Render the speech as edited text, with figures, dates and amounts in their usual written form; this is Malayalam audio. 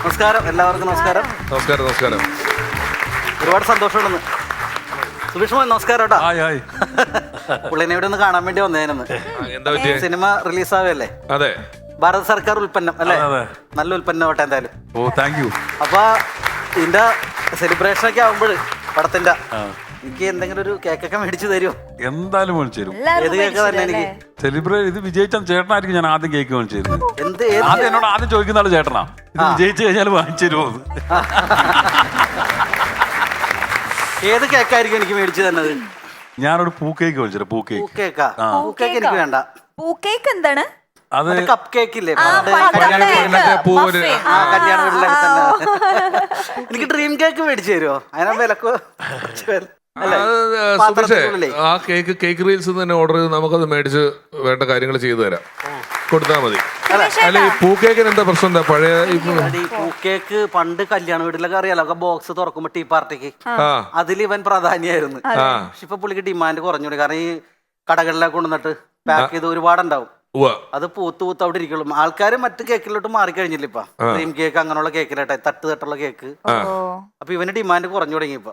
നമസ്കാരം, എല്ലാവർക്കും നമസ്കാരം. നമസ്കാരം. നമസ്കാരം. ഒരുപാട് സന്തോഷമുണ്ടെന്ന്. സുബീഷ് മോൻ നമസ്കാരം കേട്ടോ. പുള്ളിനെ ഇവിടെ ഒന്ന് കാണാൻ വേണ്ടി വന്നേനെന്ന്. എന്താ പറ്റിയ? സിനിമ റിലീസാവല്ലേ? അതെ, ഭാരത സർക്കാർ ഉൽപ്പന്നം അല്ലേ? നല്ല ഉൽപ്പന്നം ആവട്ടെ എന്തായാലും. ഓ താങ്ക് യു. അപ്പൊ ഇതിന്റെ സെലിബ്രേഷൻ ഒക്കെ ആവുമ്പോൾ പടത്തിന്റെ എനിക്ക് എന്തെങ്കിലും ഒരു കേക്കൊക്കെ മേടിച്ചു തരുമോ? എന്തായാലും മേടിച്ചു തരും. ഏത് കേക്ക് തന്നെ എനിക്ക് സെലിബ്രേറ്റ് ഇത് വിജയിച്ച ചേട്ടനായിരിക്കും ഞാൻ ആദ്യം കേക്ക് മേടിച്ചു തരുന്നത്. എന്ത് ആദ്യം എന്നോട് ആദ്യം ചോദിക്കുന്ന ആള് ചേട്ടനാ. ഇത് വിജയിച്ചു കഴിഞ്ഞാൽ വാങ്ങിച്ചു തരുമോ? ഏത് കേക്കായിരിക്കും എനിക്ക് മേടിച്ചു തന്നത്? ഞാനൊരു പൂ കേക്ക് മേടിച്ചു. പൂ കേക്ക്. പൂ കേക്കാ? പൂ കേക്ക് എനിക്ക് വേണ്ട. പൂ കേക്ക് എന്താണ്? അത് കപ്പ് കേക്ക് ഇല്ലേ? കല്യാണ പൂവിന് കല്യാണ വീട്ടിലൊക്കെ തന്നെ. എനിക്ക് ഡ്രീം കേക്ക് മേടിച്ചു തരുമോ? അതിനാ വിലക്കോ? സുബീഷേ, ആ കേക്ക് റീൽസ് തന്നെ ഓർഡർ ചെയ്ത് നമുക്കത് മേടിച്ച് വേണ്ട കാര്യങ്ങൾ ചെയ്തു തരാം, കൊടുത്താൽ മതി. അല്ല, ഈ പൂ കേക്കിന് എന്താ പ്രശ്നം? എന്താ പഴയ പൂ കേക്ക് പണ്ട് കല്യാണ വീട്ടിലൊക്കെ അറിയാലോ, ബോക്സ് തുറക്കുമ്പോ ടീ പാർട്ടിക്ക് അതിൽ ഇവൻ പ്രാധാന്യമായിരുന്നു. പക്ഷെ ഇപ്പൊ പുള്ളിക്ക് ഡിമാൻഡ് കുറഞ്ഞു, കാരണം ഈ കടകളിലൊക്കെ കൊണ്ടുവന്നിട്ട് പാക്ക് ചെയ്ത് ഒരുപാടുണ്ടാവും. അത് പൂത്ത് അവിടെ ഇരിക്കുള്ളൂ. ആൾക്കാര് മറ്റു കേക്കിലോട്ട് മാറിക്കഴിഞ്ഞില്ല ഇപ്പൊ. ക്രീം കേക്ക് അങ്ങനെയുള്ള കേക്കിലാട്ടെ, തട്ടുള്ള കേക്ക്. അപ്പൊ ഇവന് ഡിമാൻഡ് കുറഞ്ഞു തുടങ്ങി ഇപ്പൊ.